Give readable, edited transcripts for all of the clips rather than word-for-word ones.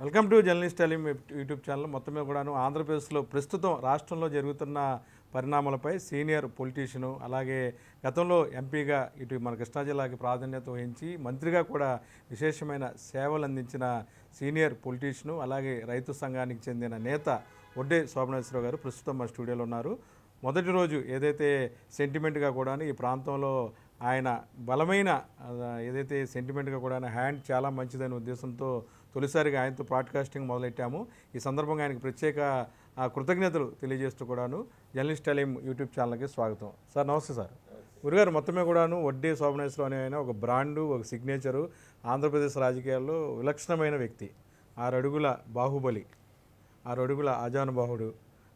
Welcome to journalist Telem YouTube channel. మొత్తం మీద కూడాను ఆంధ్రప్రదేశ్లో ప్రస్తుతం రాష్ట్రంలో జరుగుతున్న పరిణామాలపై సీనియర్ పొలిటీషియను, అలాగే గతంలో ఎంపీగా ఇటు మన కృష్ణా జిల్లాకి ప్రాధాన్యత వహించి మంత్రిగా కూడా విశేషమైన సేవలు అందించిన సీనియర్ పొలిటీషియను, అలాగే రైతు సంఘానికి చెందిన నేత ఒడ్డే శోభనేశ్వరరావు గారు ప్రస్తుతం మన స్టూడియోలో ఉన్నారు. మొదటి రోజు ఏదైతే సెంటిమెంట్గా కూడా ఈ ప్రాంతంలో ఆయన బలమైన ఏదైతే సెంటిమెంట్గా కూడా హ్యాండ్ చాలా మంచిదనే ఉద్దేశంతో తొలిసారిగా ఆయనతో పాడ్కాస్టింగ్ మొదలెట్టాము. ఈ సందర్భంగా ఆయనకు ప్రత్యేక కృతజ్ఞతలు తెలియజేస్తూ కూడాను జర్నలిస్ట్ టెలిం యూట్యూబ్ ఛానల్కి స్వాగతం. సార్ నమస్తే సార్. గురుగారు, మొత్తమే కూడాను వడ్డే శోభనేశ్వరరావు అనే ఆయన ఒక బ్రాండు, ఒక సిగ్నేచరు, ఆంధ్రప్రదేశ్ రాజకీయాల్లో విలక్షణమైన వ్యక్తి. 6 అడుగుల బాహుబలి, 6 అడుగుల ఆజానుబాహుడు,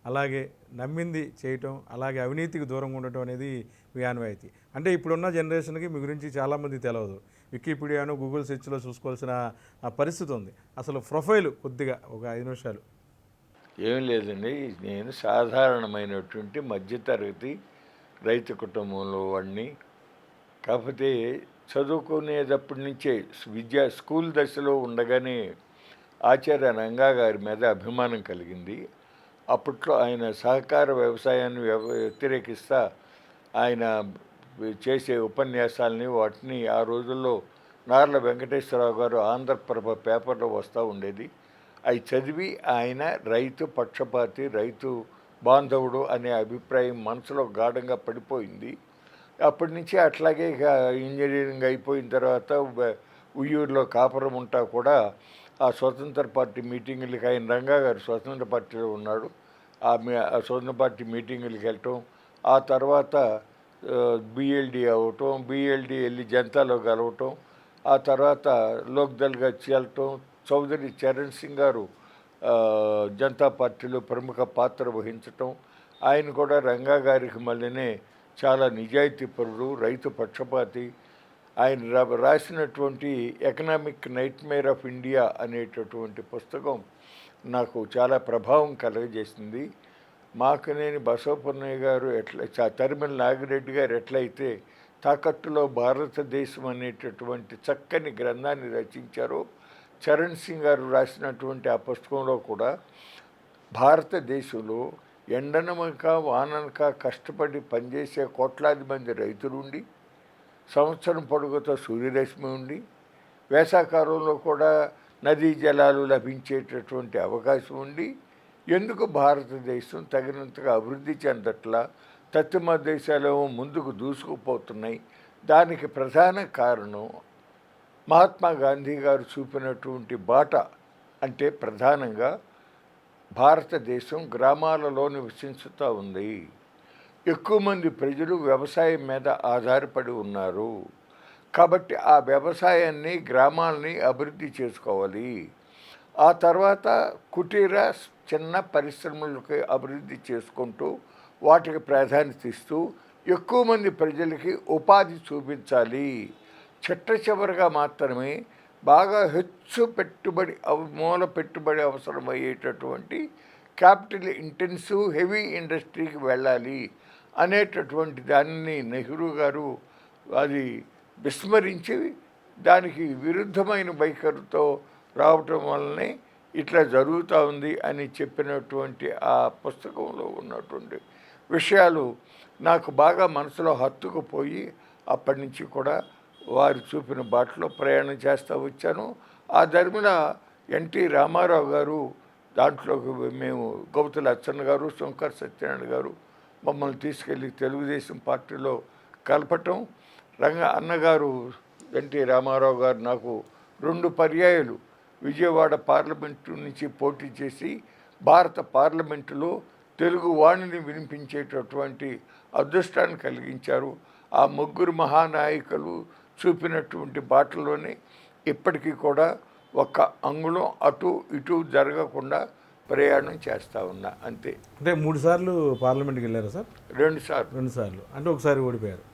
అలాగే నమ్మింది చేయటం, అలాగే అవినీతికి దూరంగా ఉండటం అనేది మీ ఆనవాయితీ. అంటే ఇప్పుడున్న జనరేషన్కి మీ గురించి చాలామంది తెలియదు. వికీపీడియాను గూగుల్ సెర్చ్లో చూసుకోవాల్సిన పరిస్థితి ఉంది. అసలు ప్రొఫైల్ కొద్దిగా ఒక 5 నిమిషాలు. ఏం లేదండి, నేను సాధారణమైనటువంటి మధ్యతరగతి రైతు కుటుంబంలో వాడిని. కాకపోతే చదువుకునేటప్పటి నుంచే స్కూల్ దశలో ఉండగానే ఆచార్య రంగా గారి మీద అభిమానం కలిగింది. అప్పట్లో ఆయన సహకార వ్యవసాయాన్ని వ్యతిరేకిస్తా ఆయన చేసే ఉపన్యాసాలని వాటిని ఆ రోజుల్లో నార్ల వెంకటేశ్వరరావు గారు ఆంధ్రప్రభ పేపర్లో వస్తూ ఉండేది. అవి చదివి ఆయన రైతు పక్షపాతి, రైతు బాంధవుడు అనే అభిప్రాయం మనసులో గాఢంగా పడిపోయింది. అప్పటి నుంచి అట్లాగే ఇక ఇంజనీరింగ్ అయిపోయిన తర్వాత ఉయ్యూరులో కాపురం ఉంటా కూడా ఆ స్వతంత్ర పార్టీ మీటింగులకి, ఆయన రంగా గారు స్వతంత్ర పార్టీలో ఉన్నాడు, ఆ స్వతంత్ర పార్టీ మీటింగులకి వెళ్ళటం, ఆ తర్వాత బిఎల్డి అవ్వటం, బిఎల్డి వెళ్ళి జనతాలో కలవటం, ఆ తర్వాత లోక్దల్గా వెళ్ళటం. చౌదరి చరణ్ సింగ్ గారు జనతా పార్టీలో ప్రముఖ పాత్ర వహించటం. ఆయన కూడా రంగా గారికి మళ్ళీనే చాలా నిజాయితీపరుడు, రైతు పక్షపాతి. ఆయన రాసినటువంటి ఎకనామిక్ నైట్మేర్ ఆఫ్ ఇండియా అనేటటువంటి పుస్తకం నాకు చాలా ప్రభావం కలుగజేసింది. మాకనేని బసవపున్నయ్య గారు తరిమల నాగిరెడ్డి గారు ఎట్లయితే తాకట్టులో భారతదేశం అనేటటువంటి చక్కని గ్రంథాన్ని రచించారో, చరణ్ సింగ్ గారు రాసినటువంటి ఆ పుస్తకంలో కూడా భారతదేశంలో ఎండనమక వాననక కష్టపడి పనిచేసే కోట్లాది మంది రైతులుండి, సంవత్సరం పొడుగుతో సూర్యరశ్మి ఉండి, వేసవకాలంలో కూడా నదీ జలాలు లభించేటటువంటి అవకాశం ఉండి, ఎందుకు భారతదేశం తగినంతగా అభివృద్ధి చెందట్లా, పశ్చిమ దేశాలేమో ముందుకు దూసుకుపోతున్నాయి? దానికి ప్రధాన కారణం మహాత్మా గాంధీ గారు చూపినటువంటి బాట. అంటే ప్రధానంగా భారతదేశం గ్రామాలలో నివసించుతూ ఉంది. ఎక్కువ మంది ప్రజలు వ్యవసాయం మీద ఆధారపడి ఉన్నారు. కాబట్టి ఆ వ్యవసాయాన్ని, గ్రామాలని అభివృద్ధి చేసుకోవాలి. ఆ తర్వాత కుటీర చిన్న పరిశ్రమలకి అభివృద్ధి చేసుకుంటూ వాటికి ప్రాధాన్యత ఇస్తూ ఎక్కువ మంది ప్రజలకి ఉపాధి చూపించాలి. చివరగా మాత్రమే బాగా హెచ్చు పెట్టుబడి, మూల పెట్టుబడి అవసరమయ్యేటటువంటి క్యాపిటల్ ఇంటెన్సివ్ హెవీ ఇండస్ట్రీకి వెళ్ళాలి అనేటటువంటి దానిని నెహ్రూ గారు అది విస్మరించి దానికి విరుద్ధమైన వైఖరితో రావటం వల్లనే ఇట్లా జరుగుతూ ఉంది అని చెప్పినటువంటి ఆ పుస్తకంలో ఉన్నటువంటి విషయాలు నాకు బాగా మనసులో హత్తుకుపోయి అప్పటి నుంచి కూడా వారు చూపిన బాటలో ప్రయాణం చేస్తూ వచ్చాను. ఆ ధర్మిన ఎన్టీ రామారావు గారు దాంట్లోకి మేము గౌతుల అచ్చన్న గారు, శంకర్ సత్యనారాయణ గారు మమ్మల్ని తీసుకెళ్ళి తెలుగుదేశం పార్టీలో కలపటం. అన్నగారు ఎన్టీ రామారావు గారు నాకు 2 పర్యాయాలు విజయవాడ పార్లమెంటు నుంచి పోటీ చేసి భారత పార్లమెంటులో తెలుగు వాణిని వినిపించేటటువంటి అదృష్టాన్ని కలిగించారు. ఆ ముగ్గురు మహానాయకులు చూపినటువంటి బాటలోనే ఇప్పటికీ కూడా ఒక్క అంగుళం అటు ఇటు జరగకుండా ప్రయాణం చేస్తూ ఉన్నా. అంతే. అంటే 3 సార్లు పార్లమెంట్కి వెళ్ళారా సార్? 2 సార్లు. 2 సార్లు అంటే ఒకసారి ఓడిపోయారు.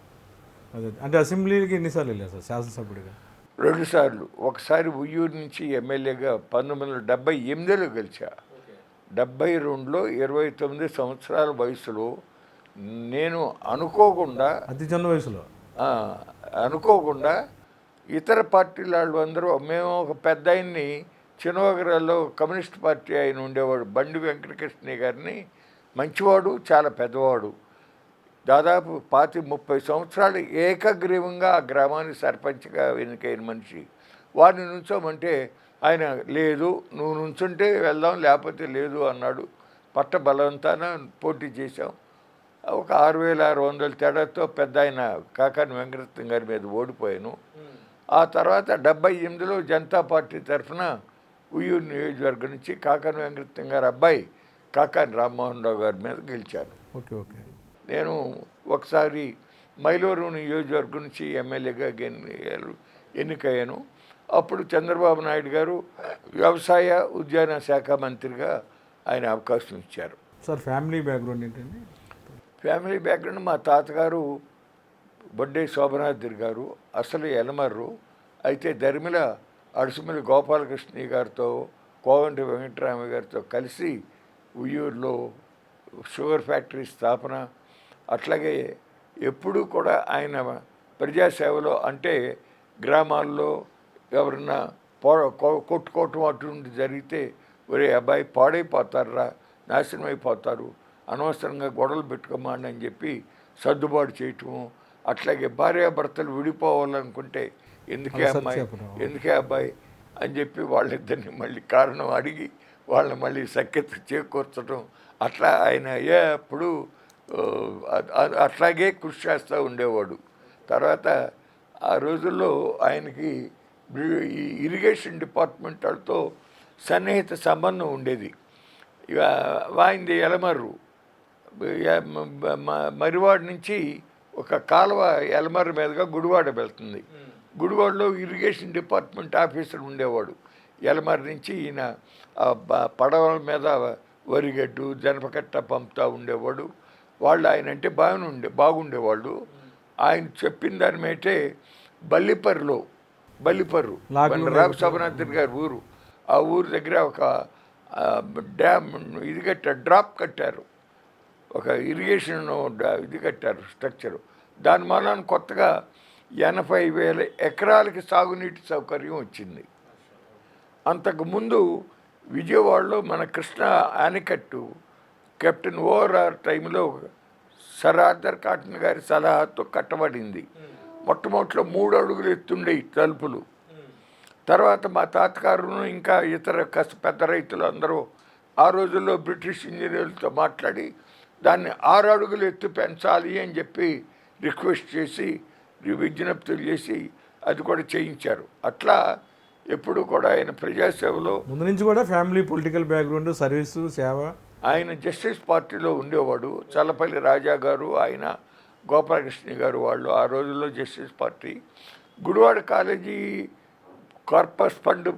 అదే అంటే అసెంబ్లీకి ఎన్నిసార్లు వెళ్ళారు సార్ శాసనసభ్యుడిగా? 2 సార్లు. ఒకసారి ఉయ్యూరు నుంచి ఎమ్మెల్యేగా 1978లో గెలిచా. 72లో 29 సంవత్సరాల వయసులో నేను అనుకోకుండా, అతి చిన్న వయసులో అనుకోకుండా ఇతర పార్టీల వాళ్ళు అందరూ మేము ఒక పెద్ద ఆయన్ని చినవగరాల్లో కమ్యూనిస్ట్ పార్టీ ఆయన ఉండేవాడు బండి వెంకటకృష్ణ గారిని, మంచివాడు, చాలా పెద్దవాడు, దాదాపు 30 సంవత్సరాలు ఏకగ్రీవంగా ఆ గ్రామానికి సర్పంచ్గా ఎన్నికైన మనిషి. వారిని నుంచోమంటే ఆయన లేదు, నువ్వు నుంచుంటే వెళ్దాం లేకపోతే లేదు అన్నాడు. పట్ట బలవంతాన పోటీ చేశాం. ఒక 6,600 తేడాతో పెద్ద ఆయన కాకాని వెంకటరత్నం గారి మీద ఓడిపోయాను. ఆ తర్వాత 78లో జనతా పార్టీ తరఫున ఉయ్యూరు నియోజకవర్గం నుంచి కాకాని వెంకటరత్నం గారి అబ్బాయి కాకాని రామ్మోహన్ రావు గారి మీద గెలిచాను. Okay okay. నేను ఒకసారి మైలూరు నియోజకవర్గం నుంచి ఎమ్మెల్యేగా ఎన్నికయ్యాను. అప్పుడు చంద్రబాబు నాయుడు గారు వ్యవసాయ ఉద్యాన శాఖ మంత్రిగా ఆయన అవకాశం ఇచ్చారు. సార్ ఫ్యామిలీ బ్యాక్గ్రౌండ్ ఏంటండి? ఫ్యామిలీ బ్యాక్గ్రౌండ్ మా తాతగారు బొడ్డే శోభనాద్రి గారు అసలు ఎలమర్రు. అయితే ధర్మిల అడుసుమిల్లి గోపాలకృష్ణ గారితో కోవంటి వెంకటరామ గారితో కలిసి ఉయ్యూరులో షుగర్ ఫ్యాక్టరీ స్థాపన, అట్లాగే ఎప్పుడూ కూడా ఆయన ప్రజాసేవలో, అంటే గ్రామాల్లో ఎవరన్నా కొట్టుకోవటం అటువంటి జరిగితే ఒరే అబ్బాయి పాడైపోతారా, నాశనం అయిపోతారు, అనవసరంగా గొడవలు పెట్టుకోమాండి అని చెప్పి సర్దుబాటు చేయటము. అట్లాగే భార్యాభర్తలు విడిపోవాలనుకుంటే ఎందుకే అబ్బాయి అని చెప్పి వాళ్ళిద్దరిని మళ్ళీ కారణం అడిగి వాళ్ళని మళ్ళీ సఖ్యత చేకూర్చడం, అట్లా ఆయన ఎప్పుడు అట్లాగే కృషి చేస్తూ ఉండేవాడు. తర్వాత ఆ రోజుల్లో ఆయనకి ఈ ఇరిగేషన్ డిపార్ట్మెంట్ వాళ్ళతో సన్నిహిత సంబంధం ఉండేది. ఇక వాయింది ఎలమర్రు, మరివాడ నుంచి ఒక కాలువ ఎలమర్రు మీదుగా గుడివాడ వెళ్తుంది. గుడివాడలో ఇరిగేషన్ డిపార్ట్మెంట్ ఆఫీసర్ ఉండేవాడు. ఎలమర్రు నుంచి ఈయన పడవల మీద వరిగడ్డు జనపకట్ట పంపుతూ ఉండేవాడు. వాళ్ళు ఆయన అంటే బాగుండేవాళ్ళు. ఆయన చెప్పిన దాని మేటే బల్లిపర్రు రాఘశోభనాథన్ గారి ఊరు, ఆ ఊరు దగ్గర ఒక డ్యామ్ ఇది డ్రాప్ కట్టారు, ఒక ఇరిగేషన్ ఇది కట్టారు స్ట్రక్చరు. దాని మూలాన కొత్తగా 80,000 ఎకరాలకి సాగునీటి సౌకర్యం వచ్చింది. అంతకుముందు విజయవాడలో మన కృష్ణ ఆనకట్టు కెప్టెన్ ఓఆర్ఆర్ టైంలో సర్ ఆర్థర్ కాటన్ గారి సలహాతో కట్టబడింది. మొట్టమొదటిలో 3 అడుగులు ఎత్తుండే తలుపులు. తర్వాత మా తాతగారును ఇంకా ఇతర పెద్ద రైతులు అందరూ ఆ రోజుల్లో బ్రిటిష్ ఇంజనీర్లతో మాట్లాడి దాన్ని 6 అడుగులు ఎత్తు పెంచాలి అని చెప్పి రిక్వెస్ట్ చేసి విజ్ఞప్తులు చేసి అది కూడా చేయించారు. అట్లా ఎప్పుడు కూడా ఆయన ప్రజాసేవలో ముందు నుంచి కూడా ఫ్యామిలీ పొలిటికల్ బ్యాక్గ్రౌండ్, సర్వీసు, సేవ. ఆయన జస్టిస్ పార్టీలో ఉండేవాడు. చల్లపల్లి రాజా గారు, ఆయన గోపాలకృష్ణ గారు వాళ్ళు ఆ రోజుల్లో justice party. Gudivada college corpus fund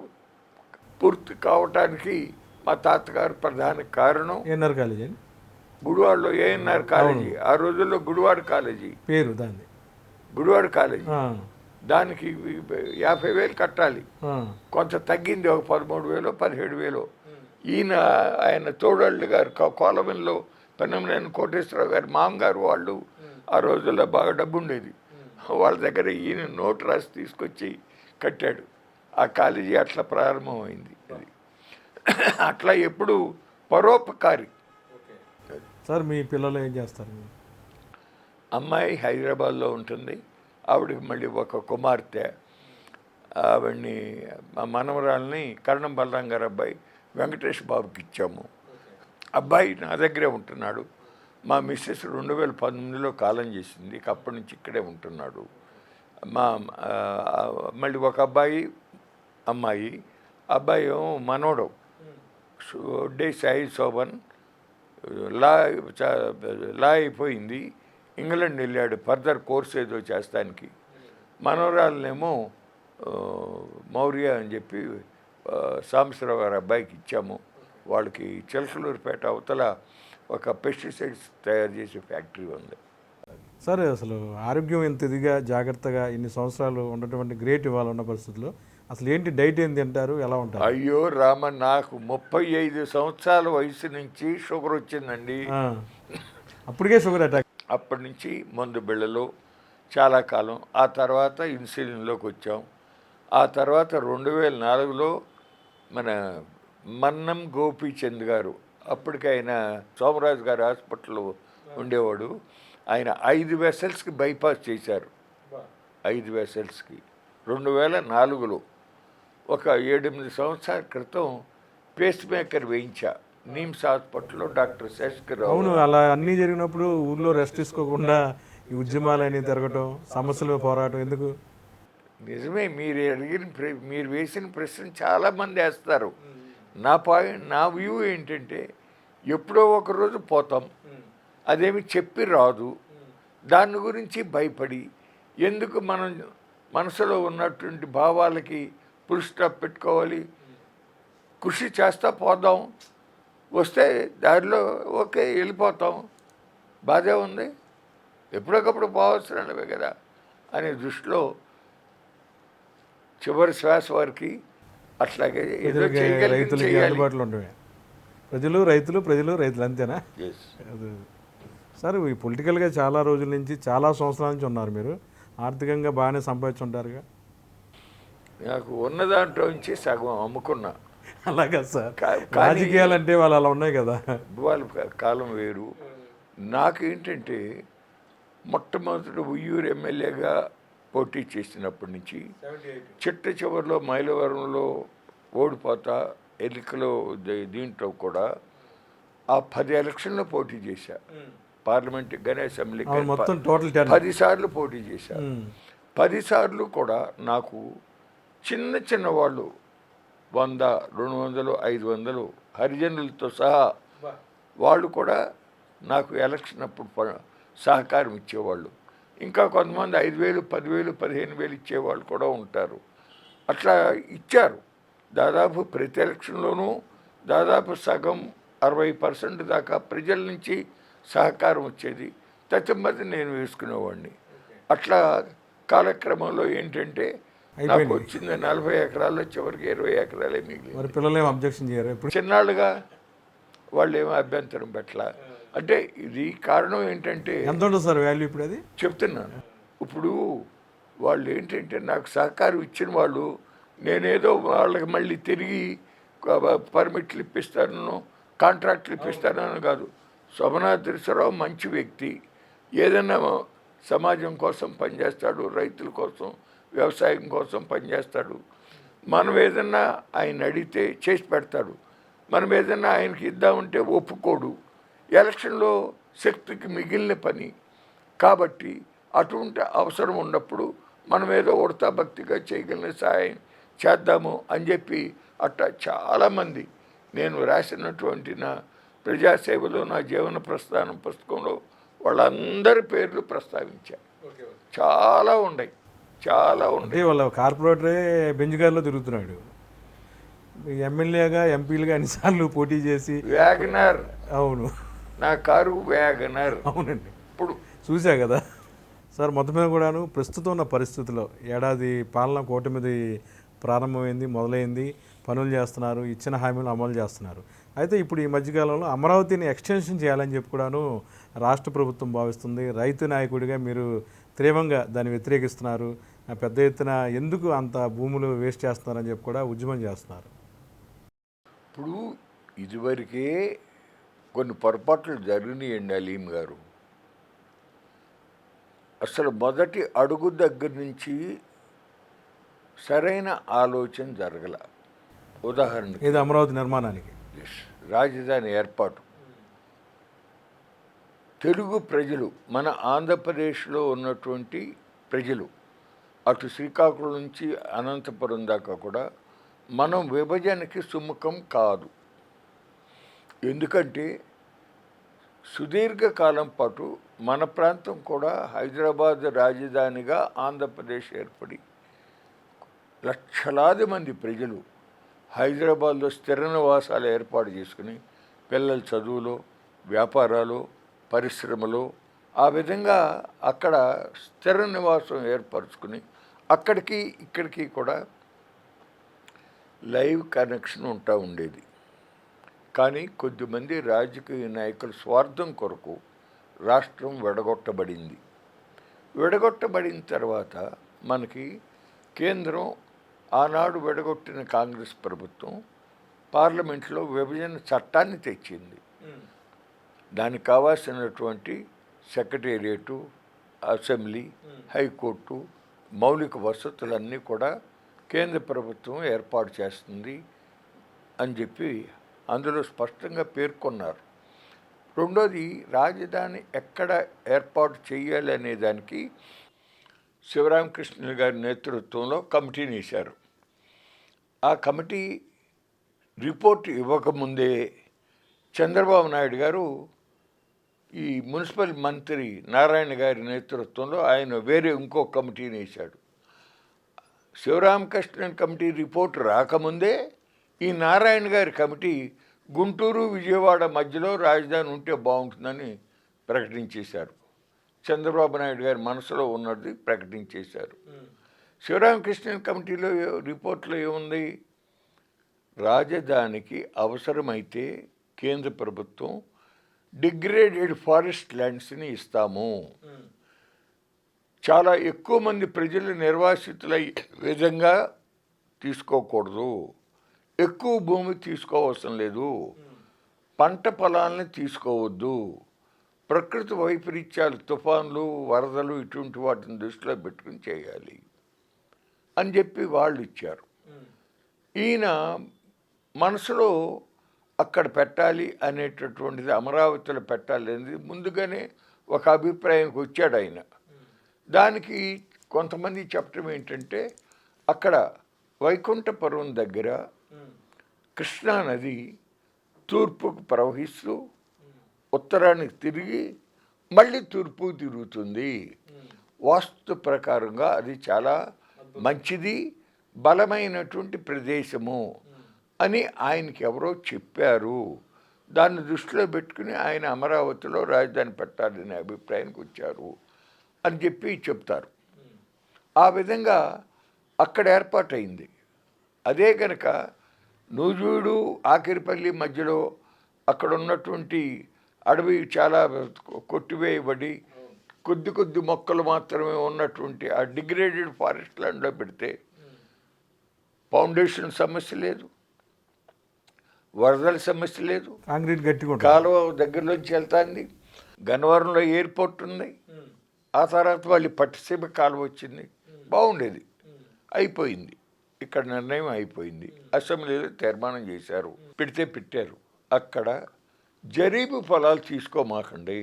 పూర్తి కావటానికి మా తాతగారు ప్రధాన కారణం. ఏఎన్ఆర్ కాలేజీ, గుడివాడలో ఏఎన్ఆర్ కాలేజీ, ఆ రోజుల్లో గుడివాడ కాలేజీ పేరు దాన్ని గుడివాడ కాలేజీ. దానికి 50,000 కట్టాలి, కొంత తగ్గింది, ఒక 13,000 17,000. ఈయన ఆయన తోడళ్ళు గారు కోలవెల్లో పెన్నమనేని కోటేశ్వరరావు గారి మామగారు వాళ్ళు ఆ రోజుల్లో బాగా డబ్బు ఉండేది. వాళ్ళ దగ్గర ఈయన నోటు రాసి తీసుకొచ్చి కట్టాడు. ఆ కాలేజీ అట్లా ప్రారంభమైంది. అది అట్లా ఎప్పుడు పరోపకారి. సార్ మీ పిల్లలు ఏం చేస్తారు? అమ్మాయి హైదరాబాద్లో ఉంటుంది, ఆవిడకి మళ్ళీ ఒక కుమార్తె. ఆవిడ్ని మా మనవరాల్ని కరణం బలరాం గారు అబ్బాయి వెంకటేష్ బాబుకి ఇచ్చాము. అబ్బాయి నా దగ్గరే ఉంటున్నాడు. మా మిస్సెస్ 2019లో కాలం చేసింది, అప్పటి నుంచి ఇక్కడే ఉంటున్నాడు. మళ్ళీ ఒక అమ్మాయి ఏమో మనోడు వడ్డే సాయి శోభన్ లా అయిపోయింది, ఇంగ్లాండ్ వెళ్ళాడు ఫర్దర్ కోర్స్ ఏదో చేస్తానికి. మనోరాలనేమో మౌర్య అని చెప్పి సాంబశివరావు గారి అబ్బాయికి ఇచ్చాము. వాళ్ళకి చిలకలూరుపేట అవతల ఒక పెస్టిసైడ్స్ తయారు చేసే ఫ్యాక్టరీ ఉంది. సరే, అసలు ఆరోగ్యం ఎంత ఇదిగా జాగ్రత్తగా ఇన్ని సంవత్సరాలు ఉన్నటువంటి గ్రేట్ ఇవాళ ఉన్న పరిస్థితుల్లో అసలు ఏంటి డైట్ ఏంటి అంటారు, ఎలా ఉంటారు? అయ్యో రామ, నాకు 35 సంవత్సరాల వయసు నుంచి షుగర్ వచ్చిందండి. అప్పటికే షుగర్ అటాక్. అప్పటి నుంచి మందు బిళ్ళలు చాలా కాలం. ఆ తర్వాత ఇన్సులిన్లోకి వచ్చాం. ఆ తర్వాత 2004లో మన మన్నం గోపీచంద్ గారు, అప్పటికి ఆయన సోమరాజు గారి హాస్పిటల్లో ఉండేవాడు. ఆయన 5 వెసల్స్కి బైపాస్ చేశారు. 5 వెసల్స్కి 2004లో. ఒక 7-8 సంవత్సరాల క్రితం పేస్ మేకర్ వేయించా నిమ్స్ హాస్పిటల్లో డాక్టర్ శశికర్. అవును, అలా అన్నీ జరిగినప్పుడు ఊళ్ళో రెస్ట్ తీసుకోకుండా ఈ ఉద్యమాలన్నీ తిరగటం, సమస్యలు పోరాటం ఎందుకు? నిజమే, మీరు వేసిన ప్రశ్న చాలామంది వేస్తారు. నా వ్యూ ఏంటంటే, ఎప్పుడో ఒకరోజు పోతాం, అదేమి చెప్పి రాదు. దాని గురించి భయపడి ఎందుకు మనం మనసులో ఉన్నటువంటి భావాలకి ఫుల్ స్టాప్ పెట్టుకోవాలి? కృషి చేస్తా పోదాం, వస్తే దారిలో ఓకే వెళ్ళిపోతాం, బాధే ఉంది, ఎప్పటికప్పుడు పోవచ్చునవే కదా అనే దృష్టిలో చివరి శ్వాస వారికి అట్లాగే ఏదో రైతులకి అందుబాటులో ఉండవే. ప్రజలు రైతులు అంతేనా? అది సార్, ఈ పొలిటికల్గా చాలా రోజుల నుంచి, చాలా సంవత్సరాల నుంచి ఉన్నారు మీరు. ఆర్థికంగా బాగానే సంపాదించుంటారుగా. నాకు ఉన్న దాంట్లో నుంచి సగం అమ్ముకున్నా. అలాగా సార్, రాజకీయాలు అంటే వాళ్ళు అలా ఉన్నాయి కదా, వాళ్ళ కాలం వేరు. నాకేంటంటే మొట్టమొదటి ఉయ్యూరు ఎమ్మెల్యేగా పోటీ చేసినప్పటి నుంచి చిట్ట చివరిలో మైలవరంలో ఓడిపోతా ఎన్నికలో దీంట్లో కూడా ఆ 10 ఎలక్షన్లో పోటీ చేశా. పార్లమెంట్ కానీ అసెంబ్లీ మొత్తం టోటల్ 10 సార్లు పోటీ చేశా. 10 సార్లు కూడా నాకు చిన్న వాళ్ళు 100, 200, 500 హరిజనులతో సహా వాళ్ళు కూడా నాకు ఎలక్షన్ అప్పుడు సహకారం ఇచ్చేవాళ్ళు. ఇంకా కొంతమంది 5,000, 10,000, 15,000 ఇచ్చేవాళ్ళు కూడా ఉంటారు. అట్లా ఇచ్చారు. దాదాపు ప్రతి ఎలక్షన్లోనూ దాదాపు సగం 60% దాకా ప్రజల నుంచి సహకారం వచ్చేది. తచ్చిమది నేను వేసుకునేవాడిని. అట్లా కాలక్రమంలో ఏంటంటే నాకు వచ్చింది 40 ఎకరాల్లో చివరికి 20 ఎకరాలే మిగిలి. మరి పిల్లలు ఏం అబ్జెక్షన్ చేయరు? ఇప్పుడు చిన్నాళ్ళుగా వాళ్ళు ఏమో అభ్యంతరం పెట్టలా. అంటే ఇది కారణం ఏంటంటే, ఎంత ఉంటుంది సార్ వాల్యూ ఇప్పుడు? అది చెప్తున్నాను. ఇప్పుడు వాళ్ళు ఏంటంటే నాకు సహకారం ఇచ్చిన వాళ్ళు, నేనేదో వాళ్ళకి మళ్ళీ తిరిగి పర్మిట్లు ఇప్పిస్తాను, కాంట్రాక్ట్లు ఇప్పిస్తానని కాదు. శోభనాద్రీశ్వరరావు మంచి వ్యక్తి, ఏదైనా సమాజం కోసం పనిచేస్తాడు, రైతుల కోసం, వ్యవసాయం కోసం పనిచేస్తాడు. మనం ఏదన్నా ఆయన అడిగితే చేసి పెడతాడు. మనం ఏదన్నా ఆయనకి ఇద్దామంటే ఒప్పుకోడు. ఎలక్షన్లో శక్తికి మిగిలిన పని కాబట్టి అటువంటి అవసరం ఉన్నప్పుడు మనం ఏదో ఉడతా భక్తిగా చేయగలిగిన సాయం చేద్దాము అని చెప్పి అట్లా చాలామంది, నేను రాసినటువంటి నా ప్రజాసేవలో నా జీవన ప్రస్థానం పుస్తకంలో వాళ్ళందరి పేర్లు ప్రస్తావించారు. చాలా ఉన్నాయి. వాళ్ళ కార్పొరేటరే బెంచ్ గారిలో తిరుగుతున్నాడు. ఎమ్మెల్యేగా, ఎంపీలుగా అన్నిసార్లు పోటీ చేసి వ్యాగనర్. అవును, నా కారు వ్యాగనర్. అవునండి, ఇప్పుడు చూసా కదా సార్. మొత్తం మీద కూడాను ప్రస్తుతం ఉన్న పరిస్థితుల్లో ఏడాది పాలన కూటమిది ప్రారంభమైంది, మొదలైంది, పనులు చేస్తున్నారు, ఇచ్చిన హామీలు అమలు చేస్తున్నారు. అయితే ఇప్పుడు ఈ మధ్యకాలంలో అమరావతిని ఎక్స్టెన్షన్ చేయాలని చెప్పి కూడాను రాష్ట్ర ప్రభుత్వం భావిస్తుంది. రైతు నాయకుడిగా మీరు తీవ్రంగా దాన్ని వ్యతిరేకిస్తున్నారు. పెద్ద ఎత్తున ఎందుకు అంత భూములు వేస్ట్ చేస్తున్నారని చెప్పి కూడా ఉద్యమం చేస్తున్నారు. ఇప్పుడు ఇదివరకే కొన్ని పొరపాట్లు జరిగినాయండి అలీం గారు. అసలు మొదటి అడుగు దగ్గర నుంచి సరైన ఆలోచన జరగల. ఉదాహరణకి ఇది అమరావతి నిర్మాణానికి, రాజధాని ఏర్పాటు. తెలుగు ప్రజలు, మన ఆంధ్రప్రదేశ్లో ఉన్నటువంటి ప్రజలు, అటు శ్రీకాకుళం నుంచి అనంతపురం దాకా కూడా మనం విభజనకి సుముఖం కాదు. ఎందుకంటే సుదీర్ఘకాలం పాటు మన ప్రాంతం కూడా హైదరాబాద్ రాజధానిగా ఆంధ్రప్రదేశ్ ఏర్పడి లక్షలాది మంది ప్రజలు హైదరాబాద్లో స్థిర నివాసాలు ఏర్పాటు చేసుకుని పిల్లల చదువులో, వ్యాపారాలు, పరిశ్రమలు, ఆ విధంగా అక్కడ స్థిర నివాసం ఏర్పరచుకుని అక్కడికి ఇక్కడికి కూడా లైవ్ కనెక్షన్ ఉంటా ఉండేది. కానీ కొద్దిమంది రాజకీయ నాయకుల స్వార్థం కొరకు రాష్ట్రం విడగొట్టబడింది. విడగొట్టబడిన తర్వాత మనకి కేంద్రం, ఆనాడు విడగొట్టిన కాంగ్రెస్ ప్రభుత్వం పార్లమెంట్లో విభజన చట్టాన్ని తెచ్చింది. దానికి కావాల్సినటువంటి సెక్రటేరియటు, అసెంబ్లీ, హైకోర్టు, మౌలిక వసతులన్నీ కూడా కేంద్ర ప్రభుత్వం ఏర్పాటు చేస్తుంది అని చెప్పి అందులో స్పష్టంగా పేర్కొన్నారు. రెండోది, రాజధాని ఎక్కడ ఏర్పాటు చేయాలి అనే దానికి శివరామకృష్ణ గారి నేతృత్వంలో కమిటీని వేశారు. ఆ కమిటీ రిపోర్ట్ ఇవ్వకముందే చంద్రబాబు నాయుడు గారు ఈ మున్సిపల్ మంత్రి నారాయణ గారి నేతృత్వంలో ఆయన వేరే ఇంకో కమిటీని వేశాడు. శివరామకృష్ణన్ కమిటీ రిపోర్ట్ రాకముందే ఈ నారాయణ గారి కమిటీ గుంటూరు విజయవాడ మధ్యలో రాజధాని ఉంటే బాగుంటుందని ప్రకటించేశారు. చంద్రబాబు నాయుడు గారి మనసులో ఉన్నది ప్రకటించేశారు. శివరామకృష్ణన్ కమిటీలో రిపోర్ట్లో ఏముంది? రాజధానికి అవసరమైతే కేంద్ర ప్రభుత్వం డిగ్రేడెడ్ ఫారెస్ట్ ల్యాండ్స్ని ఇస్తాము, చాలా ఎక్కువ మంది ప్రజలు నిర్వాసితుల విధంగా తీసుకోకూడదు, ఎక్కువ భూమి తీసుకోవసరం లేదు, పంట పొలాలని తీసుకోవద్దు, ప్రకృతి వైపరీత్యాలు, తుఫాన్లు, వరదలు ఇటువంటి వాటిని దృష్టిలో పెట్టుకుని చేయాలి అని చెప్పి వాళ్ళు ఇచ్చారు. ఈయన మనసులో అక్కడ పెట్టాలి అనేటటువంటిది, అమరావతిలో పెట్టాలి అనేది ముందుగానే ఒక అభిప్రాయానికి వచ్చాడు ఆయన. దానికి కొంతమంది చెప్పడం ఏంటంటే, అక్కడ వైకుంఠపురం దగ్గర కృష్ణానది తూర్పుకు ప్రవహిస్తూ ఉత్తరానికి తిరిగి మళ్ళీ తూర్పుకు తిరుగుతుంది, వాస్తు ప్రకారంగా అది చాలా మంచిది, బలమైనటువంటి ప్రదేశము అని ఆయనకి ఎవరో చెప్పారు. దాన్ని దృష్టిలో పెట్టుకుని ఆయన అమరావతిలో రాజధాని పెట్టాలనే అభిప్రాయానికి వచ్చారు అని చెప్పి చెప్తారు. ఆ విధంగా అక్కడ ఏర్పాటైంది. అదే కనుక నూజూడు ఆకిరిపల్లి మధ్యలో అక్కడ ఉన్నటువంటి అడవి చాలా కొట్టివేయబడి కొద్ది కొద్ది మొక్కలు మాత్రమే ఉన్నటువంటి ఆ డిగ్రేడెడ్ ఫారెస్ట్ ల్యాండ్లో పెడితే ఫౌండేషన్ సమస్య లేదు, వరదల సమస్య లేదు, కాంక్రీట్ గట్టిగా కాలువ దగ్గరలోంచి వెళ్తాంది, గన్నవరంలో ఎయిర్పోర్ట్ ఉంది, ఆ తర్వాత వాళ్ళు పట్టిసీమ కాలువ వచ్చింది, బాగుండేది, అయిపోయింది. ఇక్కడ నిర్ణయం అయిపోయింది. అసెంబ్లీలో తీర్మానం చేశారు, పెడితే పెట్టారు. అక్కడ జరీబు పొలాలు తీసుకోమాకండి,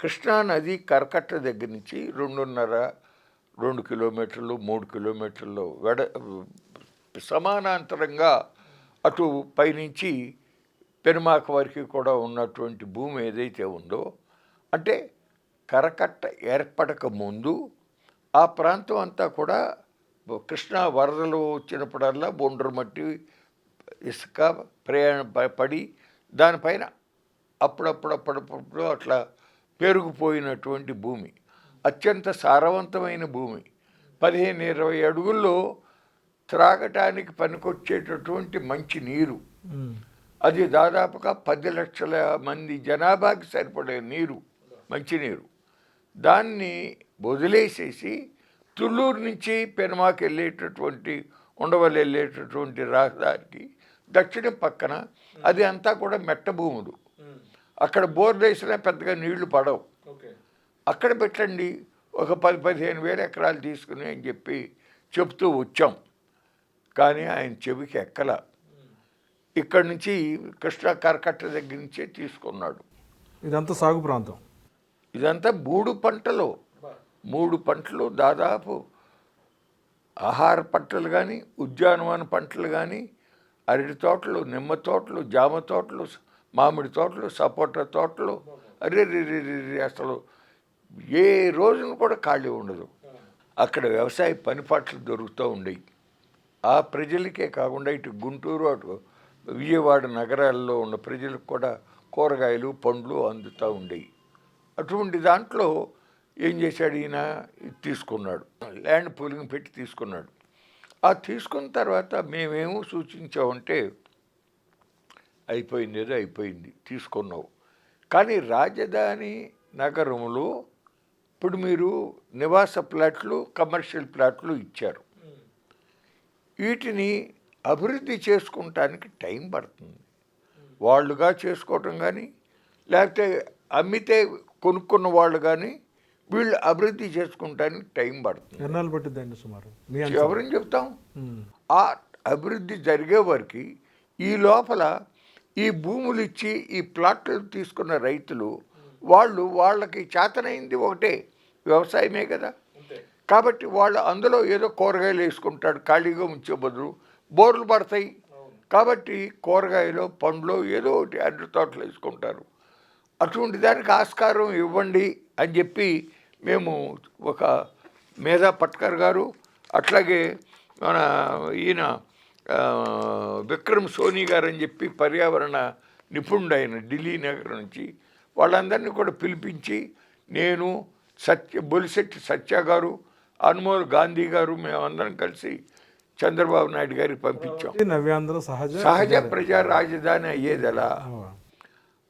కృష్ణానది కరకట్ట దగ్గర నుంచి 2 కిలోమీటర్లు 3 కిలోమీటర్లు సమానాంతరంగా అటు పైనుంచి పెనుమాక వరకు కూడా ఉన్నటువంటి భూమి ఏదైతే ఉందో, అంటే కరకట్ట ఏర్పడక ముందు ఆ ప్రాంతం అంతా కూడా కృష్ణా వరదలు వచ్చినప్పుడల్లా బొండ్రు మట్టి, ఇసుక పడి దానిపైన అప్పుడప్పుడు అట్లా పెరిగిపోయినటువంటి భూమి, అత్యంత సారవంతమైన భూమి, 15-20 అడుగుల్లో త్రాగటానికి పనికొచ్చేటటువంటి మంచి నీరు, అది దాదాపుగా 10 లక్షల మంది జనాభాకి సరిపడే నీరు, మంచినీరు. దాన్ని వదిలేసేసి తుళ్ళూరు నుంచి పెనుమాకి వెళ్ళేటటువంటి, ఉండవల్లి వెళ్ళేటటువంటి రహదారికి దక్షిణ పక్కన అది అంతా కూడా మెట్ట భూములు, అక్కడ బోర్ వేసినా పెద్దగా నీళ్లు పడవు, అక్కడ పెట్టండి, ఒక 10-15 వేల ఎకరాలు తీసుకుని అని చెప్పి చెప్తూ వచ్చాం. కానీ ఆయన చెవికి ఎక్కల. ఇక్కడి నుంచి కృష్ణా కరకట్ట దగ్గర నుంచే తీసుకున్నాడు. ఇదంతా సాగు ప్రాంతం, ఇదంతా 3 పంటలు దాదాపు ఆహార పంటలు కానీ, ఉద్యానవన పంటలు కానీ, అరటి తోటలు, నిమ్మ తోటలు, జామ తోటలు, మామిడి తోటలు, సపోటా తోటలు, అరే అసలు ఏ రోజున కూడా ఖాళీ ఉండదు. అక్కడ వ్యవసాయ పనిపాట్లు దొరుకుతూ ఉండేవి. ఆ ప్రజలకే కాకుండా ఇటు గుంటూరు, అటు విజయవాడ నగరాల్లో ఉన్న ప్రజలకు కూడా కూరగాయలు, పండ్లు అందుతూ ఉండేవి. అటువంటి దాంట్లో ఏం చేశాడు ఈయన? తీసుకున్నాడు, ల్యాండ్ పూలింగ్ పెట్టి తీసుకున్నాడు. ఆ తీసుకున్న తర్వాత మేమేమో సూచించామంటే, అయిపోయింది ఏదో అయిపోయింది, తీసుకున్నావు. కానీ రాజధాని నగరంలో ఇప్పుడు మీరు నివాస ప్లాట్లు, కమర్షియల్ ప్లాట్లు ఇచ్చారు. వీటిని అభివృద్ధి చేసుకుంటానికి టైం పడుతుంది. వాళ్ళుగా చేసుకోవటం కానీ, లేకపోతే అమ్మితే కొనుక్కున్న వాళ్ళు కానీ, వీళ్ళు అభివృద్ధి చేసుకుంటానికి టైం పడుతుంది. ఎన్నాళ్ళు పట్టుద్దండి సుమారు? ఎవరని చెప్తాం? ఆ అభివృద్ధి జరిగే వరకు ఈ లోపల ఈ భూములు ఇచ్చి ఈ ప్లాట్లు తీసుకున్న రైతులు వాళ్ళకి చేతనైంది ఒకటే, వ్యవసాయమే కదా. కాబట్టి వాళ్ళు అందులో ఏదో కూరగాయలు వేసుకుంటాడు, ఖాళీగా ఉంచే బదులు బోర్లు పడతాయి కాబట్టి కూరగాయలు పండ్లు ఏదో ఒకటి అరటి తోటలు వేసుకుంటారు. అటువంటి దానికి ఆస్కారం ఇవ్వండి అని చెప్పి మేము ఒక మేధా పట్కర్ గారు, అట్లాగే మన ఈయన విక్రమ్ సోనీ గారు అని చెప్పి పర్యావరణ నిపుణుడు ఆయన ఢిల్లీ నగరం నుంచి, వాళ్ళందరినీ కూడా పిలిపించి నేను బొలిశెట్టి సత్య గారు, అనుమోల్ గాంధీ గారు మేమందరం కలిసి చంద్రబాబు నాయుడు గారికి పంపించాం. నవ్యాంధ్ర సహజ ప్రజా రాజధాని అయ్యేది ఎలా,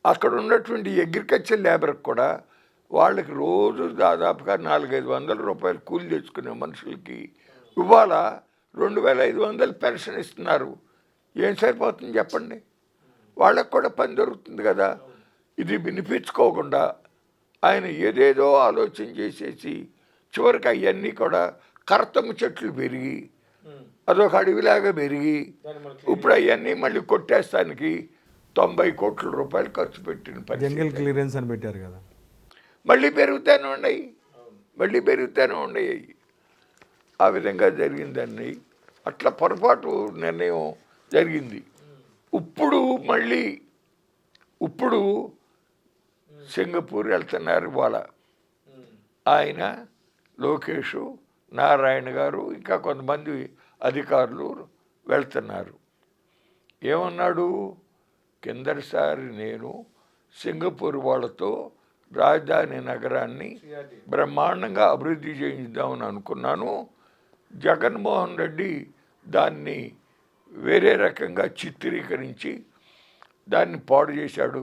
అక్కడ ఉన్నటువంటి అగ్రికల్చర్ లేబర్కి కూడా వాళ్ళకి రోజు దాదాపుగా 400-500 రూపాయలు కూలి తెచ్చుకునే మనుషులకి ఇవాళ 2500 పెన్షన్ ఇస్తున్నారు. ఏం సరిపోతుంది చెప్పండి? వాళ్ళకు కూడా పని దొరుకుతుంది కదా. ఇది వినిపించుకోకుండా ఆయన ఏదేదో ఆలోచన చేసేసి చివరికి అవన్నీ కూడా కర్తమ్మ చెట్లు పెరిగి అదొక అడవిలాగా పెరిగి ఇప్పుడు అవన్నీ మళ్ళీ కొట్టేస్తానికి 90 కోట్ల రూపాయలు ఖర్చు పెట్టిన జంగల్ క్లియరెన్స్ అని పెట్టారు కదా. మళ్ళీ పెరుగుతూనే ఉన్నాయి. ఆ విధంగా జరిగిందండి. అట్లా పొరపాటు నిర్ణయం జరిగింది. ఇప్పుడు సింగపూర్ వెళ్తున్నారు ఇవాళ. ఆయన లోకేష్, నారాయణ గారు, ఇంకా కొంతమంది అధికారులు వెళ్తున్నారు. ఏమన్నాడు? కిందటిసారి నేను సింగపూర్ వాళ్ళతో రాజధాని నగరాన్ని బ్రహ్మాండంగా అభివృద్ధి చేయిద్దామని అనుకున్నాను. జగన్మోహన్ రెడ్డి దాన్ని వేరే రకంగా చిత్రీకరించి దాన్ని పాడు చేశాడు,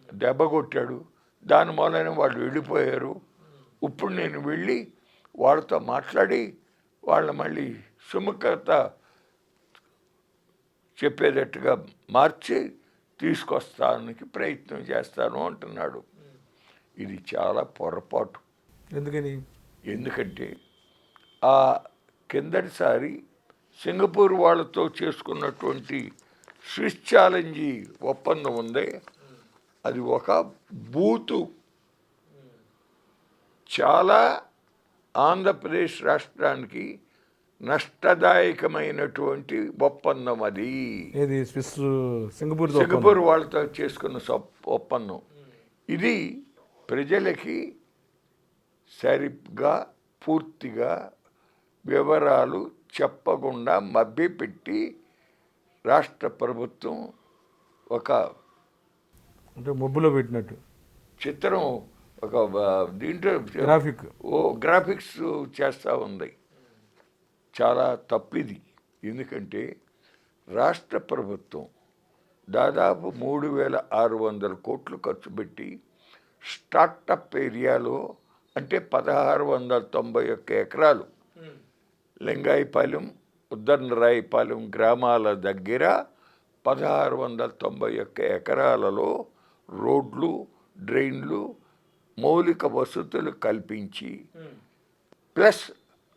దెబ్బ కొట్టాడు. దాని మూలన వాళ్ళు వెళ్ళిపోయారు. ఇప్పుడు నేను వెళ్ళి వాళ్ళతో మాట్లాడి వాళ్ళ మళ్ళీ సుముఖత చెప్పేటట్టుగా మార్చి తీసుకొస్తానికి ప్రయత్నం చేస్తాను అంటున్నాడు. ఇది చాలా పొరపాటు. ఎందుకంటే ఆ కిందటిసారి సింగపూర్ వాళ్ళతో చేసుకున్నటువంటి స్విస్ ఛాలెంజీ ఒప్పందం ఉంది, అది ఒక బూతు. చాలా ఆంధ్రప్రదేశ్ రాష్ట్రానికి నష్టదాయకమైనటువంటి ఒప్పందం అది. సింగపూర్ వాళ్ళతో చేసుకున్న ఒప్పందం ఇది. ప్రజలకి సరిగ్గా పూర్తిగా వివరాలు చెప్పకుండా మభ్యపెట్టి రాష్ట్ర ప్రభుత్వం ఒక మొబ్బులో పెట్టినట్టు చిత్రం, ఒక దీంట్లో గ్రాఫిక్స్ చేస్తూ ఉంది. చాలా తప్పిది. ఎందుకంటే రాష్ట్ర ప్రభుత్వం దాదాపు 3600 కోట్లు ఖర్చు పెట్టి స్టార్టప్ ఏరియాలో, అంటే 1691 ఎకరాలు లింగాయపాలెం, ఉద్దర్నరాయపాలెం గ్రామాల దగ్గర 1691 ఎకరాలలో రోడ్లు, డ్రైన్లు, మౌలిక వసతులు కల్పించి ప్లస్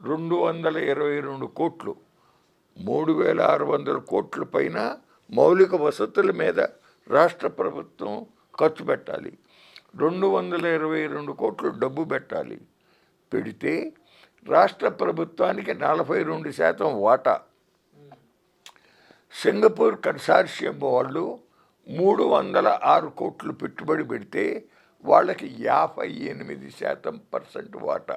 222 కోట్లు, 3600 కోట్ల పైన మౌలిక వసతుల మీద రాష్ట్ర ప్రభుత్వం ఖర్చు పెట్టాలి. 222 కోట్లు డబ్బు పెట్టాలి. పెడితే రాష్ట్ర ప్రభుత్వానికి 42% వాటా. సింగపూర్ కన్సార్షియం వాళ్ళు 306 కోట్లు పెట్టుబడి పెడితే వాళ్ళకి 58% వాటా.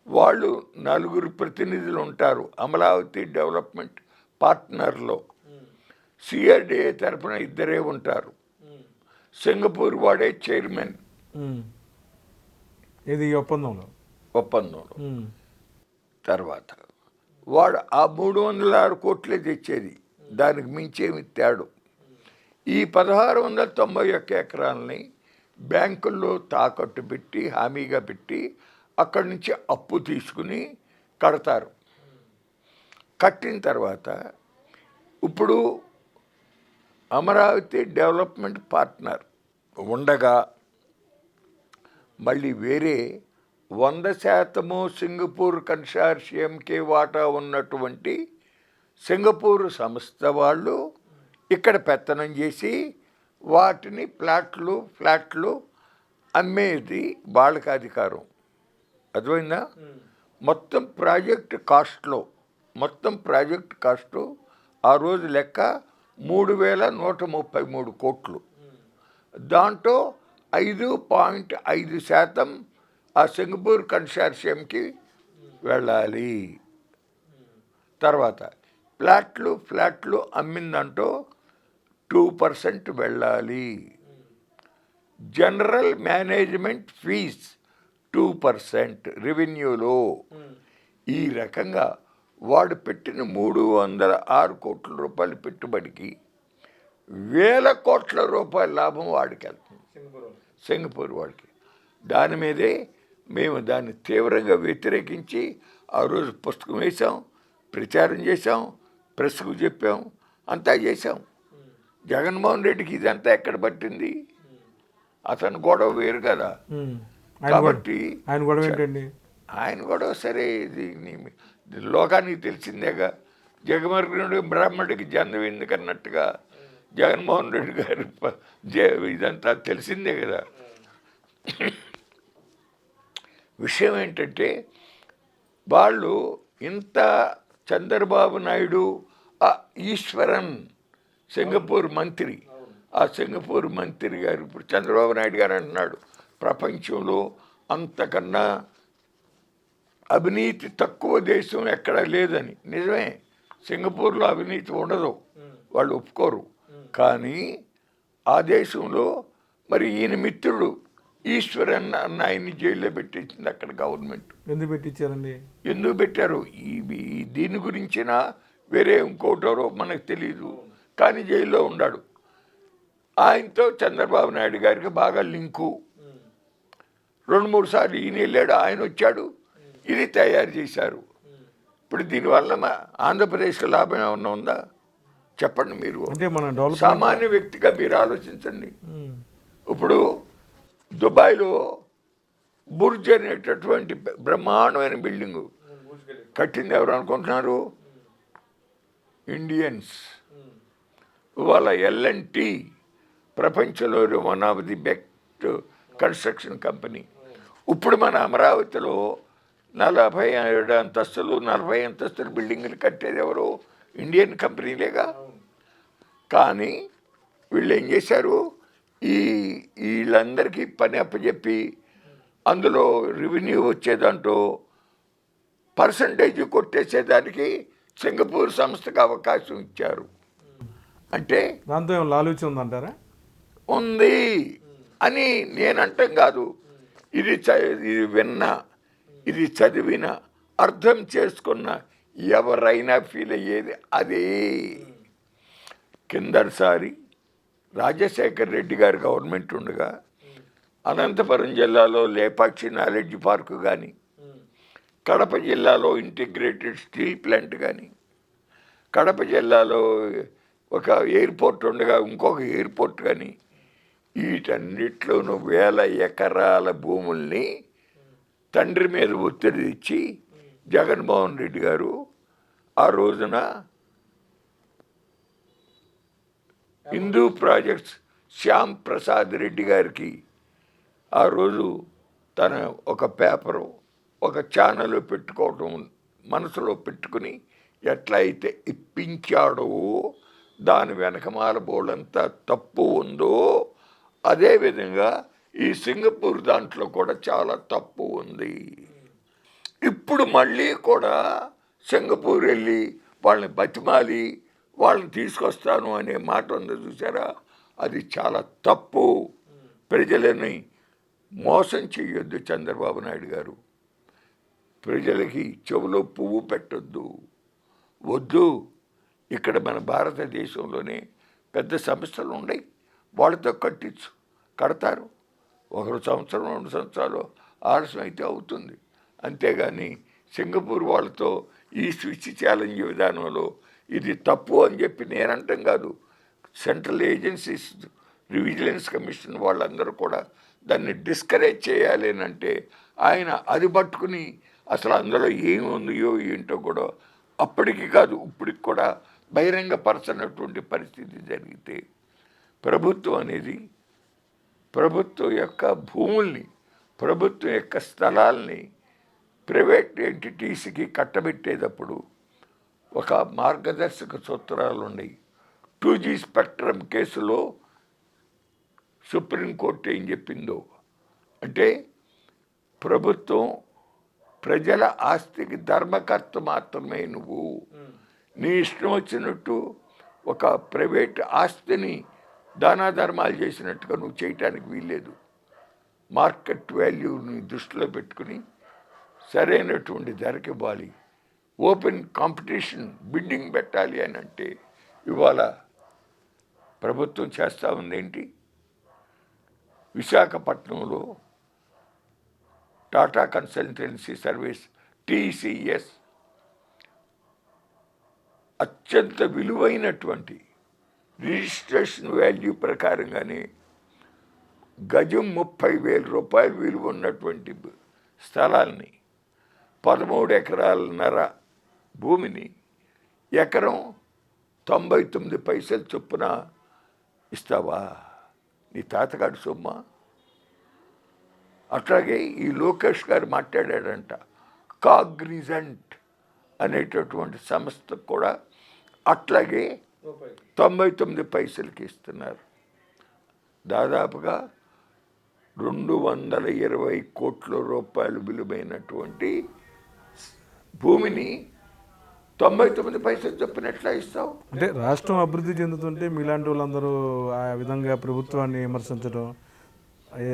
వాళ్ళు 4 ప్రతినిధులు ఉంటారు అమరావతి డెవలప్మెంట్ పార్ట్నర్లో. సిఆర్డిఏ తరఫున 2 ఉంటారు. సింగపూర్ వాడే చైర్మన్. ఇది ఒప్పందంలో తర్వాత వాడు ఆ 306 కోట్లే తెచ్చేది, దానికి మించేమి తేడు. ఈ 1691 ఎకరాలని బ్యాంకుల్లో తాకట్టు పెట్టి హామీగా పెట్టి అక్కడి నుంచి అప్పు తీసుకుని కడతారు. కట్టిన తర్వాత ఇప్పుడు అమరావతి డెవలప్మెంట్ పార్ట్నర్ ఉండగా మళ్ళీ వేరే 100% సింగపూర్ కన్సార్షియంకి వాటా ఉన్నటువంటి సింగపూర్ సంస్థ వాళ్ళు ఇక్కడ పెత్తనం చేసి వాటిని ఫ్లాట్లు అమ్మేది వాళ్ళకి అధికారం. అర్థమైందా? మొత్తం ప్రాజెక్ట్ కాస్టు ఆ రోజు లెక్క 3,133 కోట్లు. దాంట్లో 5.5% ఆ సింగపూర్ కన్సార్షియంకి వెళ్ళాలి. తర్వాత ఫ్లాట్లు అమ్మిందంటూ 2% వెళ్ళాలి. జనరల్ మేనేజ్మెంట్ ఫీజ్ 2% రెవెన్యూలో. ఈ రకంగా వాడు పెట్టిన 306 కోట్ల రూపాయల పెట్టుబడికి 1,000 కోట్ల రూపాయల లాభం వాడికి వెళ్తుంది, సింగపూర్ వాడికి. దాని మీదే మేము దాన్ని తీవ్రంగా వ్యతిరేకించి ఆ రోజు పుస్తకం వేసాం, ప్రచారం చేసాం, ప్రెస్కు చెప్పాం, అంతా చేసాం. జగన్మోహన్ రెడ్డికి ఇదంతా ఎక్కడ పట్టింది? అతను గొడవ వేరు కదా. కాబట్టి ఆయన గొడవ సరే, ఇది లోకానికి తెలిసిందేగా. జగమర్గునుడు బ్రాహ్మణుడికి జన్మ ఎందుకన్నట్టుగా జగన్మోహన్ రెడ్డి గారు ఇదంతా తెలిసిందే కదా. విషయం ఏంటంటే వాళ్ళు ఇంత చంద్రబాబు నాయుడు ఈశ్వరన్ సింగపూర్ మంత్రి, ఆ సింగపూర్ మంత్రి గారు ఇప్పుడు చంద్రబాబు నాయుడు గారు అంటున్నాడు ప్రపంచంలో అంతకన్నా అవినీతి తక్కువ దేశం ఎక్కడా లేదని. నిజమే, సింగపూర్లో అవినీతి ఉండదు, వాళ్ళు ఒప్పుకోరు. కానీ ఆ దేశంలో మరి ఈయన మిత్రుడు ఈశ్వరన్ అన్న ఆయన్ని జైల్లో పెట్టించింది అక్కడ గవర్నమెంట్. ఎందుకు పెట్టించారండి? ఎందుకు పెట్టారు దీని గురించిన వేరే ఇంకోటో మనకు తెలియదు, కానీ జైల్లో ఉన్నాడు. ఆయనతో చంద్రబాబు నాయుడు గారికి బాగా లింకు. 2-3 సార్లు ఈయన వెళ్ళాడు, ఆయన వచ్చాడు, ఇది తయారు చేశారు. ఇప్పుడు దీనివల్ల ఆంధ్రప్రదేశ్లో లాభం ఏమన్నా ఉందా చెప్పండి మీరు. అంటే మన సామాన్య వ్యక్తిగా మీరు ఆలోచించండి. ఇప్పుడు దుబాయ్లో బుర్జ్ అనేటటువంటి బ్రహ్మాండమైన బిల్డింగు కట్టింది ఎవరు అనుకుంటున్నారు? ఇండియన్స్. వాళ్ళ L&T ప్రపంచంలో 1 of the best construction company. ఇప్పుడు మన అమరావతిలో 47 అంతస్తులు 40 అంతస్తుల బిల్డింగ్లు కట్టేది ఎవరు? ఇండియన్ కంపెనీలేగా. కానీ వీళ్ళు ఏం చేశారు, వీళ్ళందరికీ పని అప్పచెప్పి అందులో రెవెన్యూ వచ్చేదంటూ పర్సంటేజ్ కొట్టేసేదానికి సింగపూర్ సంస్థకు అవకాశం ఇచ్చారు. అంటే దాంతో ఏం లాలూచి ఉందంటారా? ఉంది అని నేను అంటాం కాదు. ఇది విన్నా, ఇది చదివిన, అర్థం చేసుకున్న ఎవరైనా ఫీల్ అయ్యేది అదే. కిందసారి రాజశేఖర్ రెడ్డి గారి గవర్నమెంట్ ఉండగా అనంతపురం జిల్లాలో లేపాక్షి నాలెడ్జ్ పార్కు కానీ, కడప జిల్లాలో ఇంటిగ్రేటెడ్ స్టీల్ ప్లాంట్ కానీ, కడప జిల్లాలో ఒక ఎయిర్పోర్ట్ ఉండగా ఇంకొక ఎయిర్పోర్ట్ కానీ, వీటన్నిటిలోనూ 1000 ఎకరాల భూముల్ని తండ్రి మీద ఒత్తిడి ఇచ్చి జగన్మోహన్ రెడ్డి గారు ఆ రోజున హిందూ ప్రాజెక్ట్స్ శ్యామ్ ప్రసాద్ రెడ్డి గారికి ఆ రోజు తన ఒక పేపరు ఒక ఛానల్ పెట్టుకోవటం మనసులో పెట్టుకుని ఎట్లయితే ఇప్పించాడో దాని వెనకమాల బోర్డంతా తప్పు ఉందో అదేవిధంగా ఈ సింగపూర్ దాంట్లో కూడా చాలా తప్పు ఉంది. ఇప్పుడు మళ్ళీ కూడా సింగపూర్ వెళ్ళి వాళ్ళని బతిమాలి వాళ్ళని తీసుకొస్తాను అనే మాట ఉంది చూసారా, అది చాలా తప్పు. ప్రజలని మోసం చేయొద్దు చంద్రబాబు నాయుడు గారు. ప్రజలకి చెవులో పువ్వు పెట్టొద్దు, వద్దు. ఇక్కడ మన భారతదేశంలోనే పెద్ద సంస్థలు ఉన్నాయి, వాళ్ళతో కడతారు. 1 సంవత్సరం 2 సంవత్సరాలు ఆలస్యం అయితే అవుతుంది. అంతేగాని సింగపూర్ వాళ్ళతో ఈ స్విచ్ ఛాలెంజ్ విధానంలో ఇది తప్పు అని చెప్పి నేనంటాం కాదు. సెంట్రల్ ఏజెన్సీస్, విజిలెన్స్ కమిషన్ వాళ్ళందరూ కూడా దాన్ని డిస్కరేజ్ చేయాలి అని అంటే ఆయన అది పట్టుకుని అసలు అందులో ఏమి ఉందో ఏంటో కూడా అప్పటికి కాదు ఇప్పటికి కూడా బహిరంగపరచనటువంటి పరిస్థితి జరిగితే ప్రభుత్వం అనేది ప్రభుత్వం యొక్క భూముల్ని, ప్రభుత్వం యొక్క స్థలాల్ని ప్రైవేట్ ఎంటిటీస్కి కట్టబెట్టేటప్పుడు ఒక మార్గదర్శక సూత్రాలు ఉన్నాయి. 2G స్పెక్ట్రమ్ కేసులో సుప్రీంకోర్టు ఏం చెప్పిందో అంటే ప్రభుత్వం ప్రజల ఆస్తికి ధర్మకర్త మాత్రమే. నువ్వు నీ ఇష్టం వచ్చినట్టు ఒక ప్రైవేట్ ఆస్తిని దానాధర్మాలు చేసినట్టుగా నువ్వు చేయటానికి వీల్లేదు. మార్కెట్ వాల్యూని దృష్టిలో పెట్టుకుని సరైనటువంటి ధరకి ఇవ్వాలి. ఓపెన్ కాంపిటీషన్ బిడ్డింగ్ పెట్టాలి అని అంటే ఇవాళ ప్రభుత్వం చేస్తూ ఉందేంటి? విశాఖపట్నంలో టాటా కన్సల్టెన్సీ సర్వీస్ TCS అత్యంత విలువైనటువంటి రిజిస్ట్రేషన్ వాల్యూ ప్రకారంగానే గజం 30,000 రూపాయలు విలువ ఉన్నటువంటి స్థలాల్ని 13 ఎకరాలన్నర భూమిని ఎకరం 99 పైసలు చొప్పున ఇస్తావా? నీ తాతగాడు సొమ్మ. అట్లాగే ఈ లోకేష్ గారు మాట్లాడాడంట, కాగ్నిజెంట్ అనేటటువంటి సంస్థకు కూడా అట్లాగే 99 పైసలకి ఇస్తున్నారు. దాదాపుగా 220 కోట్ల రూపాయలు విలువైనటువంటి భూమిని 99 పైసలు చొప్పున ఎట్లా ఇస్తావు? అంటే రాష్ట్రం అభివృద్ధి చెందుతుంటే మీలాంటి వాళ్ళందరూ ఆ విధంగా ప్రభుత్వాన్ని విమర్శించడం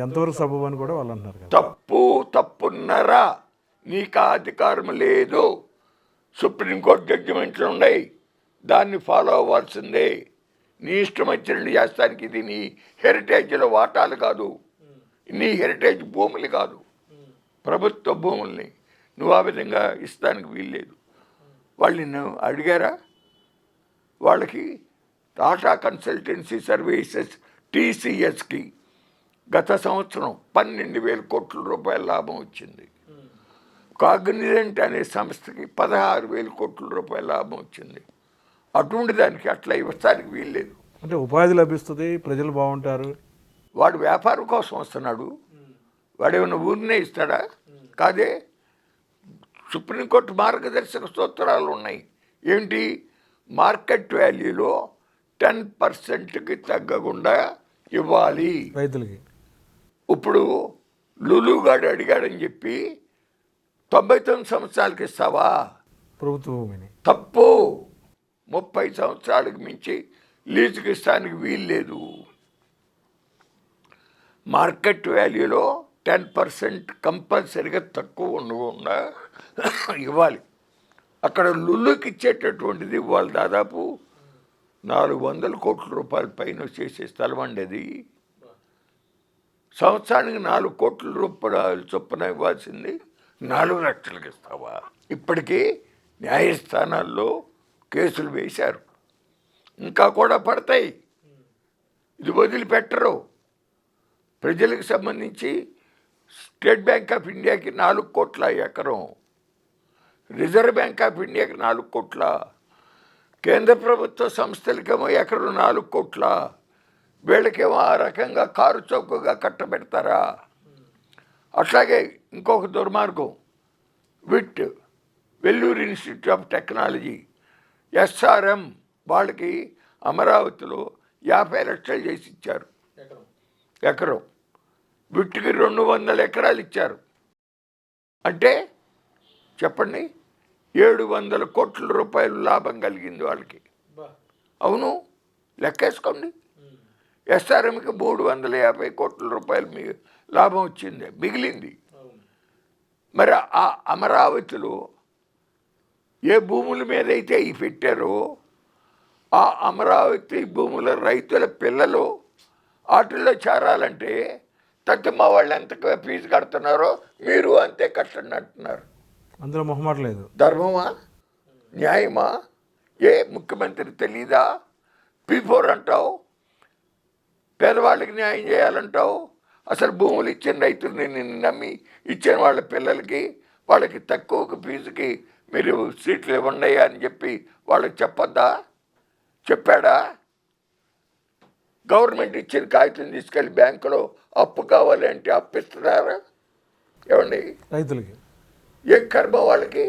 ఎంతవరకు సబబు అని కూడా వాళ్ళు అంటున్నారు కదా. తప్పున్నారా? నీకు ఆ అధికారం లేదు. సుప్రీంకోర్టు జడ్జిమెంట్లు ఉన్నాయి, దాన్ని ఫాలో అవ్వాల్సిందే. నీ ఇష్టం వచ్చినట్టు చేస్తానికి ఇది నీ హెరిటేజ్లో వాటాలు కాదు, నీ హెరిటేజ్ భూములు కాదు, ప్రభుత్వ భూముల్ని నువ్వు ఆ విధంగా ఇస్తానికి వీల్లేదు. వాళ్ళు నిన్ను అడిగారా? వాళ్ళకి టాటా కన్సల్టెన్సీ సర్వీసెస్ TCSకి గత సంవత్సరం 12,000 కోట్ల రూపాయల లాభం వచ్చింది. కాగ్నిజెంట్ అనే సంస్థకి 16,000 కోట్ల రూపాయల లాభం వచ్చింది. అటువంటి దానికి అట్లా ఇవ్వడానికి వీల్లేదు. అంటే ఉపాధి లభిస్తుంది, ప్రజలు బాగుంటారు. వాడు వ్యాపారం కోసం వస్తున్నాడు, వాడు ఏమైనా ఊరినే ఇస్తాడా? కాదే. సుప్రీంకోర్టు మార్గదర్శక సూత్రాలు ఉన్నాయి. ఏంటి? మార్కెట్ వాల్యూలో 10%కి తగ్గకుండా ఇవ్వాలి రైతులకి. ఇప్పుడు లులుగాడు అడిగాడని చెప్పి 99 సంవత్సరాలకి ఇస్తావా? ప్రభుత్వ భూమిని తప్పు. 30 సంవత్సరాలకు మించి లీజుకి ఇస్తానికి వీల్లేదు. మార్కెట్ వాల్యూలో 10% కంపల్సరీగా తక్కువ ఉండకుండా ఇవ్వాలి. అక్కడ లుల్లుకి ఇచ్చేటటువంటిది ఇవ్వాలి. దాదాపు 400 కోట్ల రూపాయల పైన చేసే స్థలం అండి అది. సంవత్సరానికి 4 కోట్ల రూపాయలు చొప్పున ఇవ్వాల్సింది 4 లక్షలకు ఇస్తావా? ఇప్పటికీ న్యాయస్థానాల్లో కేసులు వేశారు, ఇంకా కూడా పడతాయి. ఇది వదిలిపెట్టరు. ప్రజలకు సంబంధించి స్టేట్ బ్యాంక్ ఆఫ్ ఇండియాకి 4 కోట్ల ఎకరం, రిజర్వ్ బ్యాంక్ ఆఫ్ ఇండియాకి 4 కోట్ల, కేంద్ర ప్రభుత్వ సంస్థలకేమో ఎకరం 4 కోట్ల. వీళ్ళకేమో ఆ రకంగా కారు చౌకగా కట్టబెడతారా? అట్లాగే ఇంకొక దుర్మార్గం, VIT Vellore institute of technology SRM వాళ్ళకి అమరావతిలో 50 లక్షలు చేసి ఇచ్చారు ఎకరం. విట్కి 200 ఎకరాలు ఇచ్చారు. అంటే చెప్పండి, 700 కోట్ల రూపాయలు లాభం కలిగింది వాళ్ళకి. అవును, లెక్కేసుకోండి. SRMకి 350 కోట్ల రూపాయలు లాభం వచ్చింది, మిగిలింది. మరి ఆ అమరావతిలో ఏ భూముల మీద అయితే ఇవి పెట్టారో ఆ అమరావతి భూముల రైతుల పిల్లలు వాటిల్లో చేరాలంటే తక్కువ వాళ్ళు ఎంత ఫీజు కడుతున్నారో మీరు అంతే కట్టండి అంటున్నారు. అందులో మొహమాట లేదు. ధర్మమా? న్యాయమా? ఏ ముఖ్యమంత్రి తెలీదా? P4 అంటావు, పేదవాళ్ళకి న్యాయం చేయాలంటావు. అసలు భూములు ఇచ్చిన రైతుల్ని నిన్ను నమ్మి ఇచ్చిన వాళ్ళ పిల్లలకి, వాళ్ళకి తక్కువ ఫీజుకి మీరు సీట్లు ఇవ్వండి అని చెప్పి వాళ్ళకి చెప్పొద్దా? చెప్పాడా? గవర్నమెంట్ ఇచ్చిన కాగితం తీసుకెళ్ళి బ్యాంకులో అప్పు కావాలి అంటే అప్పు ఇస్తున్నారా? ఏమండి, రైతులకి ఏ కర్మ వాళ్ళకి?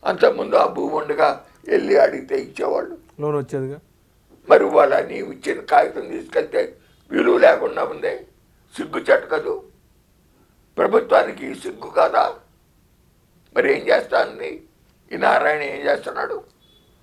అంతకుముందు ఆ భూమి ఉండగా వెళ్ళి అడిగితే ఇచ్చేవాళ్ళు. లోన్ వచ్చేదిగా. మరి వాళ్ళ నీవు ఇచ్చిన కాగితం తీసుకెళ్తే విలువ లేకుండా ఉంది. సిగ్గు చెట్టకదు ప్రభుత్వానికి, సిగ్గు కాదా? మరి ఏం చేస్తానండి ఈ నారాయణ? ఏం చేస్తున్నాడు?